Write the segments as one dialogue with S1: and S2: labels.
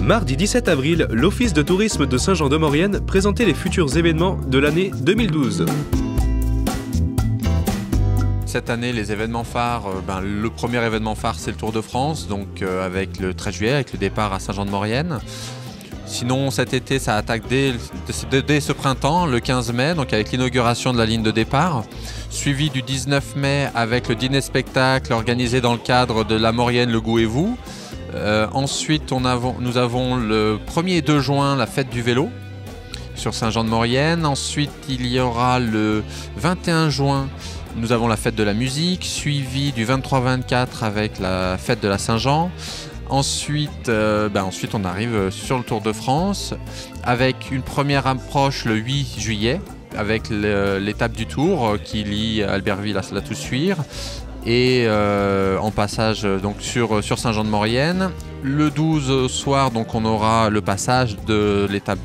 S1: Mardi 17 avril, l'Office de tourisme de Saint-Jean-de-Maurienne présentait les futurs événements de l'année 2012.
S2: Cette année, les événements phares, le premier événement phare, c'est le Tour de France, donc avec le 13 juillet, avec le départ à Saint-Jean-de-Maurienne. Sinon, cet été, ça attaque dès ce printemps, le 15 mai, donc avec l'inauguration de la ligne de départ, suivi du 19 mai avec le dîner-spectacle organisé dans le cadre de la Maurienne, le goût et vous. Ensuite, nous avons le 1er et 2 juin, la fête du vélo sur Saint-Jean-de-Maurienne. Ensuite, il y aura le 21 juin, nous avons la fête de la musique, suivi du 23-24 avec la fête de la Saint-Jean. Ensuite, on arrive sur le Tour de France avec une première approche le 8 juillet avec l'étape du Tour qui lie Albertville à la Toussuire et en passage donc sur Saint-Jean-de-Maurienne. Le 12 au soir, donc, on aura le passage de l'étape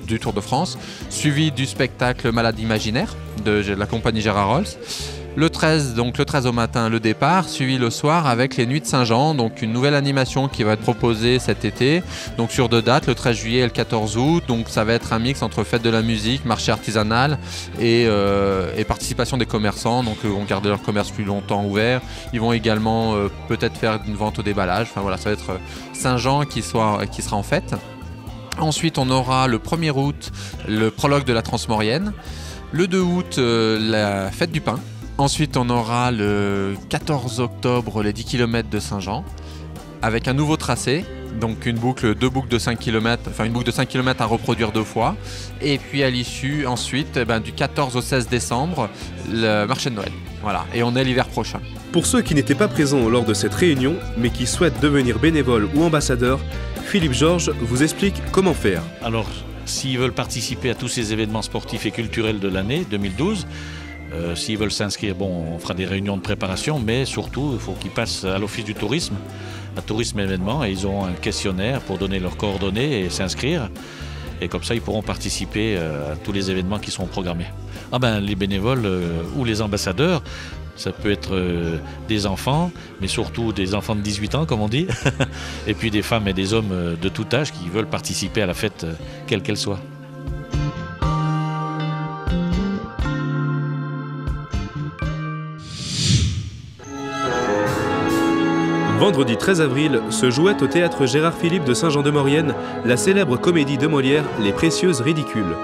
S2: du Tour de France, suivi du spectacle Malade imaginaire de la compagnie Gérard Rolls. Le 13 au matin, le départ, suivi le soir avec les Nuits de Saint-Jean, donc une nouvelle animation qui va être proposée cet été, donc sur 2 dates, le 13 juillet et le 14 août. Donc ça va être un mix entre fête de la musique, marché artisanal et participation des commerçants. Donc ils vont garder leur commerce plus longtemps ouvert. Ils vont également peut-être faire une vente au déballage. Enfin voilà, ça va être Saint-Jean qui sera en fête. Ensuite, on aura le 1er août le prologue de la Transmaurienne. Le 2 août, la fête du pain. Ensuite, on aura le 14 octobre les 10 km de Saint-Jean avec un nouveau tracé, donc deux boucles de 5 km, enfin une boucle de 5 km à reproduire 2 fois. Et puis à l'issue, ensuite, du 14 au 16 décembre, le marché de Noël. Voilà, et on est l'hiver prochain.
S1: Pour ceux qui n'étaient pas présents lors de cette réunion, mais qui souhaitent devenir bénévoles ou ambassadeurs, Philippe Georges vous explique comment faire.
S3: Alors, s'ils veulent participer à tous ces événements sportifs et culturels de l'année 2012, s'ils veulent s'inscrire, on fera des réunions de préparation, mais surtout, il faut qu'ils passent à l'Office du tourisme, à Tourisme Événements, et ils auront un questionnaire pour donner leurs coordonnées et s'inscrire. Et comme ça, ils pourront participer à tous les événements qui seront programmés. Les bénévoles ou les ambassadeurs, ça peut être des enfants, mais surtout des enfants de 18 ans, comme on dit, et puis des femmes et des hommes de tout âge qui veulent participer à la fête, quelle qu'elle soit.
S1: Vendredi 13 avril se jouait au théâtre Gérard Philippe de Saint-Jean-de-Maurienne la célèbre comédie de Molière Les Précieuses Ridicules.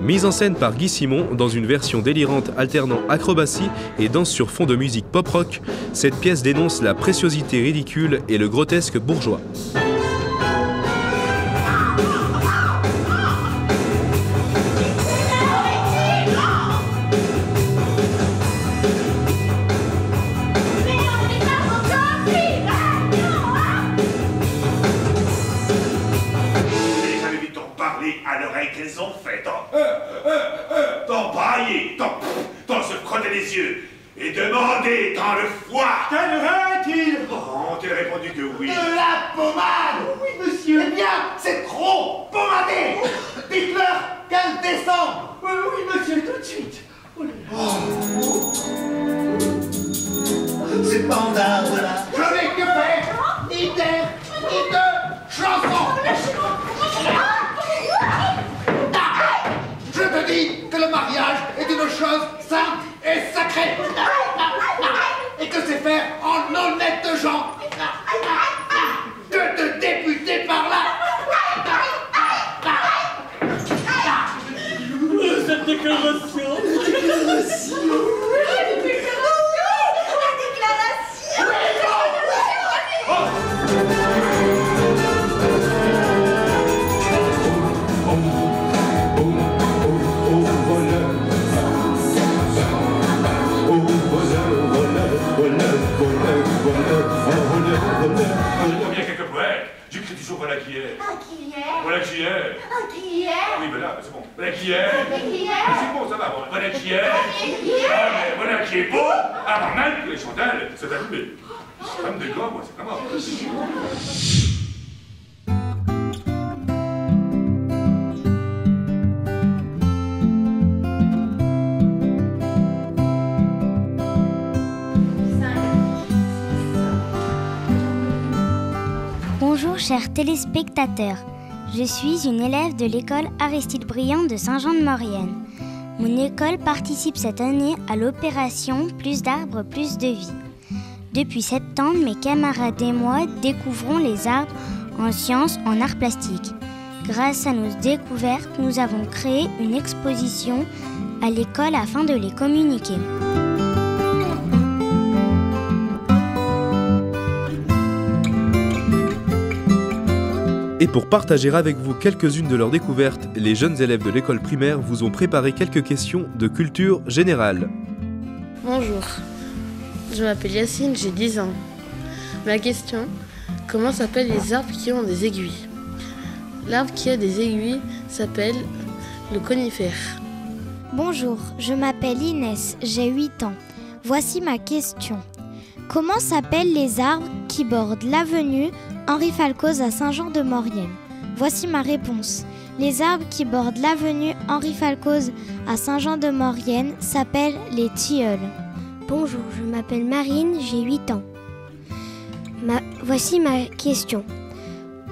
S1: Mise en scène par Guy Simon dans une version délirante alternant acrobatie et danse sur fond de musique pop-rock, cette pièce dénonce la préciosité ridicule et le grotesque bourgeois.
S4: À l'oreille qu'elles ont fait, t'en brailler, t'en se frotter les yeux et demander dans le foie. Qu'aimerait-il? On t'a répondu que oui.
S5: De la pommade. Oui, monsieur. Eh bien, c'est trop pommadé. Dites-leur qu'elle descend. Oui, monsieur, tout de suite. C'est panda, voilà. Je n'ai que faire, ni d'air, ni de chanson. Je te dis que le mariage est une chose sainte et sacrée. Et que c'est faire en honnête gens que de débuter par là.
S6: Cette déclaration.
S4: J'écris toujours voilà qui est.
S6: Qui est?
S4: Voilà qui est.
S6: Qui est?
S4: Oui, ben là, c'est bon. Voilà qui est.
S6: Qui est?
S4: C'est bon, ça va. Voilà qui est. Ah, mais voilà qui est beau. Avant même que les chandelles soient allumées. Comme des gars, moi, c'est vraiment.
S7: Bonjour, Bonjour chers téléspectateurs, je suis une élève de l'école Aristide Briand de Saint-Jean-de-Maurienne. Mon école participe cette année à l'opération Plus d'arbres, plus de vie. Depuis septembre, mes camarades et moi découvrons les arbres en sciences, en arts plastiques. Grâce à nos découvertes, nous avons créé une exposition à l'école afin de les communiquer.
S1: Et pour partager avec vous quelques-unes de leurs découvertes, les jeunes élèves de l'école primaire vous ont préparé quelques questions de culture générale.
S8: Bonjour, je m'appelle Yacine, j'ai 10 ans. Ma question, comment s'appellent les arbres qui ont des aiguilles? L'arbre qui a des aiguilles s'appelle le conifère.
S9: Bonjour, je m'appelle Inès, j'ai 8 ans. Voici ma question. Comment s'appellent les arbres qui bordent l'avenue Henri Falcoz à Saint-Jean-de-Maurienne? Voici ma réponse. Les arbres qui bordent l'avenue Henri Falcoz à Saint-Jean-de-Maurienne s'appellent les tilleuls.
S10: Bonjour, je m'appelle Marine, j'ai 8 ans. Voici ma question.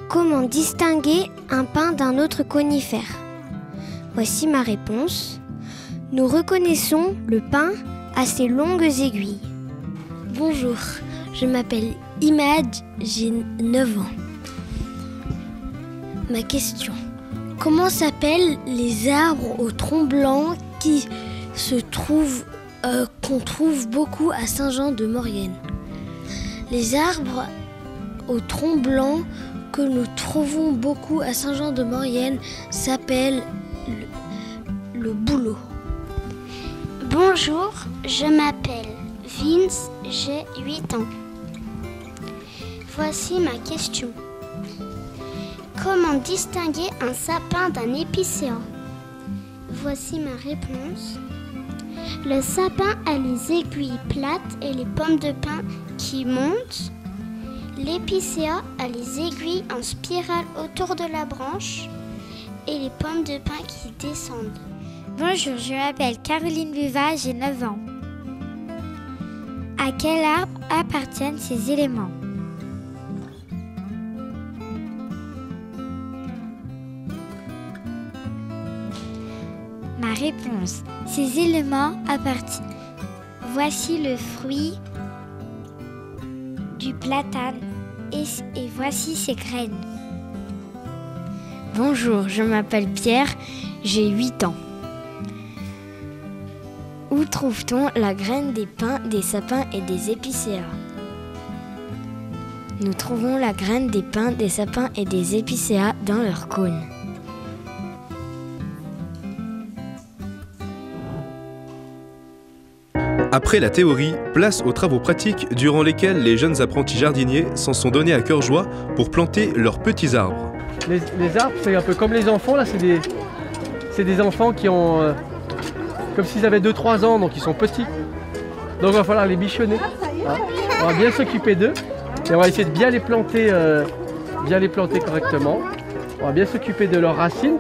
S10: Comment distinguer un pin d'un autre conifère? Voici ma réponse. Nous reconnaissons le pin à ses longues aiguilles. Bonjour, je m'appelle Imad, j'ai 9 ans. Ma question. Comment s'appellent les arbres au tronc blanc qu'on trouve beaucoup à Saint-Jean-de-Maurienne? Les arbres au tronc blanc que nous trouvons beaucoup à Saint-Jean-de-Maurienne s'appellent le bouleau.
S7: Bonjour, je m'appelle Vince, j'ai 8 ans. Voici ma question. Comment distinguer un sapin d'un épicéa? Voici ma réponse. Le sapin a les aiguilles plates et les pommes de pin qui montent. L'épicéa a les aiguilles en spirale autour de la branche et les pommes de pin qui descendent.
S9: Bonjour, je m'appelle Caroline Buva, j'ai 9 ans. À quel arbre appartiennent ces éléments? Ma réponse. Ces éléments appartiennent. Voici le fruit du platane et voici ses graines.
S10: Bonjour, je m'appelle Pierre, j'ai 8 ans. Où trouve-t-on la graine des pins, des sapins et des épicéas? Nous trouvons la graine des pins, des sapins et des épicéas dans leur cône.
S1: Après la théorie, place aux travaux pratiques durant lesquels les jeunes apprentis jardiniers s'en sont donnés à cœur joie pour planter leurs petits arbres.
S11: Les arbres, c'est un peu comme les enfants, là, c'est des enfants qui ont... comme s'ils avaient 2-3 ans, donc ils sont petits. Donc il va falloir les bichonner. Hein. On va bien s'occuper d'eux et on va essayer de bien les planter correctement. On va bien s'occuper de leurs racines.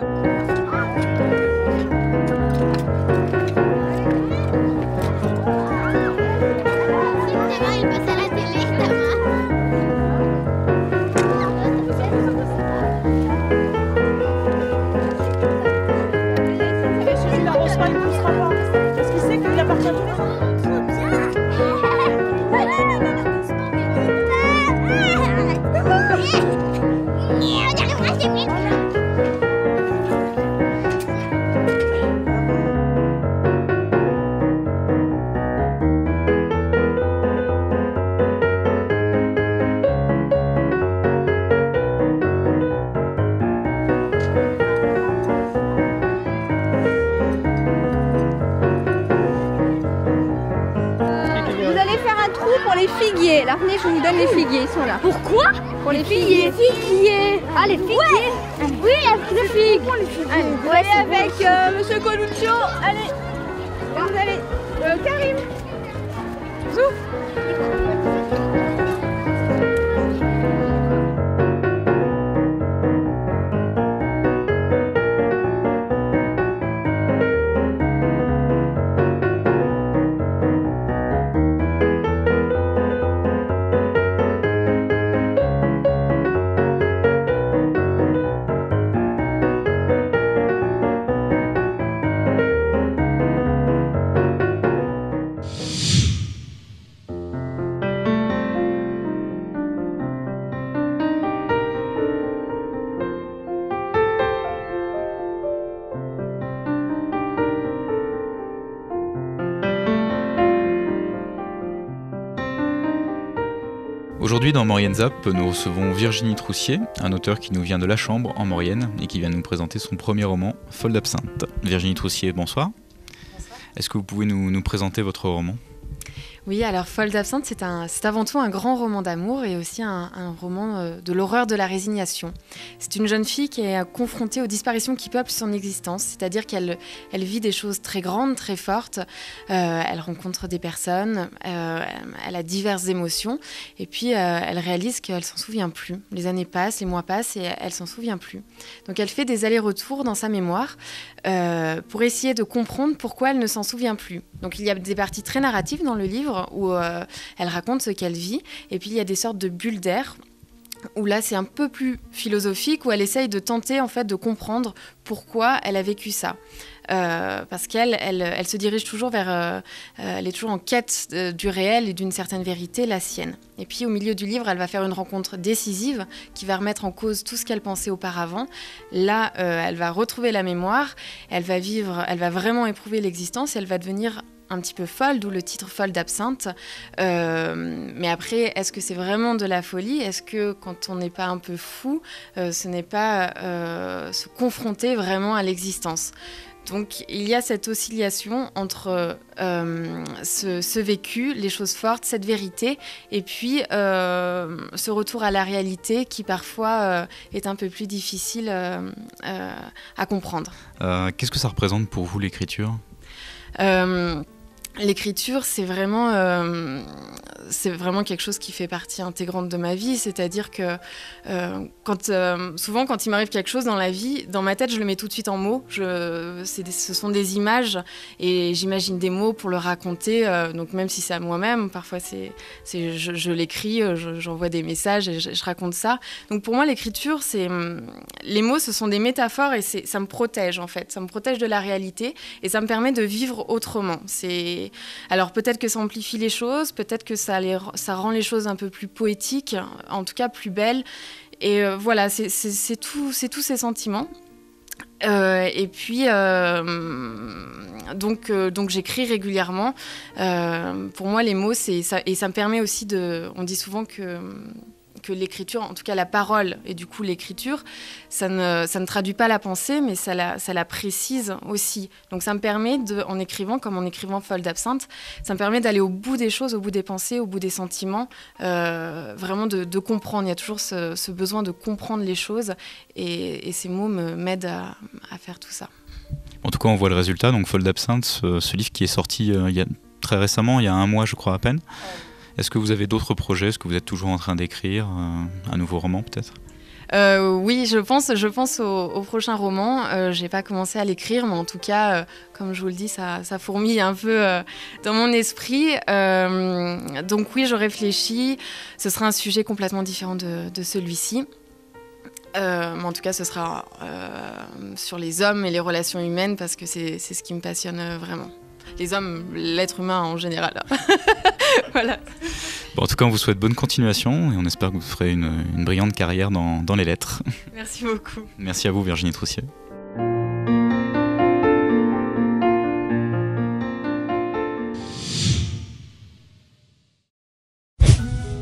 S12: Figuiers. Là, venez, je vous donne les figuiers, ils sont là.
S10: Pourquoi?
S12: Pour les figuiers.
S10: Figuiers.
S12: Ah, les figuiers.
S10: Ouais. Oui, les figues.
S12: Allez, vous allez avec Monsieur Coluccio. Allez. Et vous allez. Karim. Zouf.
S13: Aujourd'hui dans Maurienne Zap, nous recevons Virginie Troussier, un auteur qui nous vient de La Chambre en Maurienne et qui vient nous présenter son premier roman, Folle d'absinthe. Virginie Troussier, bonsoir. Bonsoir. Est-ce que vous pouvez nous présenter votre roman ?
S14: Oui, alors Folle d'absinthe, c'est avant tout un grand roman d'amour et aussi un roman de l'horreur de la résignation. C'est une jeune fille qui est confrontée aux disparitions qui peuplent son existence, c'est-à-dire qu'elle vit des choses très grandes, très fortes, elle rencontre des personnes, elle a diverses émotions et puis elle réalise qu'elle s'en souvient plus. Les années passent, les mois passent et elle s'en souvient plus. Donc elle fait des allers-retours dans sa mémoire pour essayer de comprendre pourquoi elle ne s'en souvient plus. Donc il y a des parties très narratives dans le livre où elle raconte ce qu'elle vit et puis il y a des sortes de bulles d'air où là c'est un peu plus philosophique, où elle essaye de tenter en fait de comprendre pourquoi elle a vécu ça. Parce qu'elle se dirige toujours vers... elle est toujours en quête du réel et d'une certaine vérité, la sienne. Et puis au milieu du livre, elle va faire une rencontre décisive qui va remettre en cause tout ce qu'elle pensait auparavant. Là, elle va retrouver la mémoire, elle va vraiment éprouver l'existence et elle va devenir un petit peu folle, d'où le titre Folle d'absinthe. Mais après, est-ce que c'est vraiment de la folie ? Est-ce que quand on n'est pas un peu fou, ce n'est pas se confronter vraiment à l'existence ? Donc il y a cette oscillation entre ce vécu, les choses fortes, cette vérité, et puis ce retour à la réalité qui parfois est un peu plus difficile à comprendre.
S13: Qu'est-ce que ça représente pour vous l'écriture ?
S14: L'écriture, c'est vraiment quelque chose qui fait partie intégrante de ma vie. C'est-à-dire que souvent, quand il m'arrive quelque chose dans la vie, dans ma tête, je le mets tout de suite en mots. Ce sont des images et j'imagine des mots pour le raconter. Donc même si c'est à moi-même, parfois je l'écris, j'envoie des messages et je raconte ça. Donc pour moi, l'écriture, les mots, ce sont des métaphores et ça me protège en fait. Ça me protège de la réalité et ça me permet de vivre autrement. Alors peut-être que ça amplifie les choses, peut-être que ça rend les choses un peu plus poétiques, en tout cas plus belles. Et voilà, c'est tous ces sentiments. Et puis, donc j'écris régulièrement. Pour moi, les mots, c'est ça, et ça me permet aussi on dit souvent que l'écriture, en tout cas la parole et du coup l'écriture, ça ne traduit pas la pensée, mais ça la précise aussi. Donc ça me permet, en écrivant Folle d'absinthe, ça me permet d'aller au bout des choses, au bout des pensées, au bout des sentiments, vraiment de comprendre. Il y a toujours ce besoin de comprendre les choses et ces mots m'aident à faire tout ça.
S13: En tout cas, on voit le résultat. Donc Folle d'absinthe, ce livre qui est sorti très récemment, il y a 1 mois je crois à peine. Est-ce que vous avez d'autres projets ? Est-ce que vous êtes toujours en train d'écrire un nouveau roman peut-être ?
S14: Oui, je pense au prochain roman. J'ai pas commencé à l'écrire, mais en tout cas, comme je vous le dis, ça fourmille un peu dans mon esprit. Donc oui, je réfléchis. Ce sera un sujet complètement différent de celui-ci. Mais en tout cas, ce sera sur les hommes et les relations humaines parce que c'est ce qui me passionne vraiment. Les hommes, l'être humain en général. Voilà.
S13: Bon, en tout cas, on vous souhaite bonne continuation et on espère que vous ferez une brillante carrière dans les lettres.
S14: Merci beaucoup.
S13: Merci à vous, Virginie Troussier.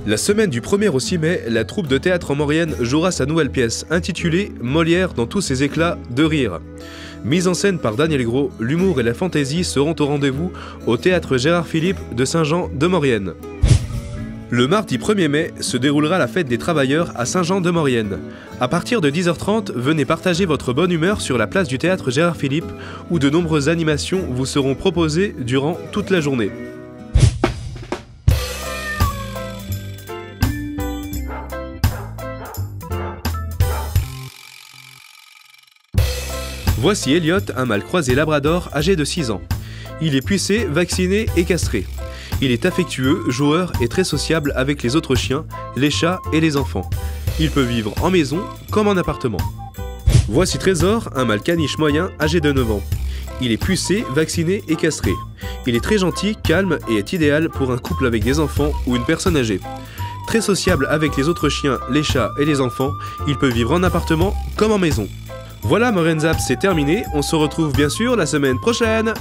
S1: La semaine du 1er au 6 mai, la troupe de théâtre en Maurienne jouera sa nouvelle pièce intitulée « Molière dans tous ses éclats de rire ». Mise en scène par Daniel Gros, l'humour et la fantaisie seront au rendez-vous au théâtre Gérard Philippe de Saint-Jean-de-Maurienne. Le mardi 1er mai se déroulera la fête des travailleurs à Saint-Jean-de-Maurienne. À partir de 10h30, venez partager votre bonne humeur sur la place du théâtre Gérard Philippe où de nombreuses animations vous seront proposées durant toute la journée. Voici Elliot, un mâle croisé labrador âgé de 6 ans. Il est pucé, vacciné et castré. Il est affectueux, joueur et très sociable avec les autres chiens, les chats et les enfants. Il peut vivre en maison comme en appartement. Voici Trésor, un mâle caniche moyen âgé de 9 ans. Il est pucé, vacciné et castré. Il est très gentil, calme et est idéal pour un couple avec des enfants ou une personne âgée. Très sociable avec les autres chiens, les chats et les enfants, il peut vivre en appartement comme en maison. Voilà, Maurienne Zap, c'est terminé. On se retrouve bien sûr la semaine prochaine.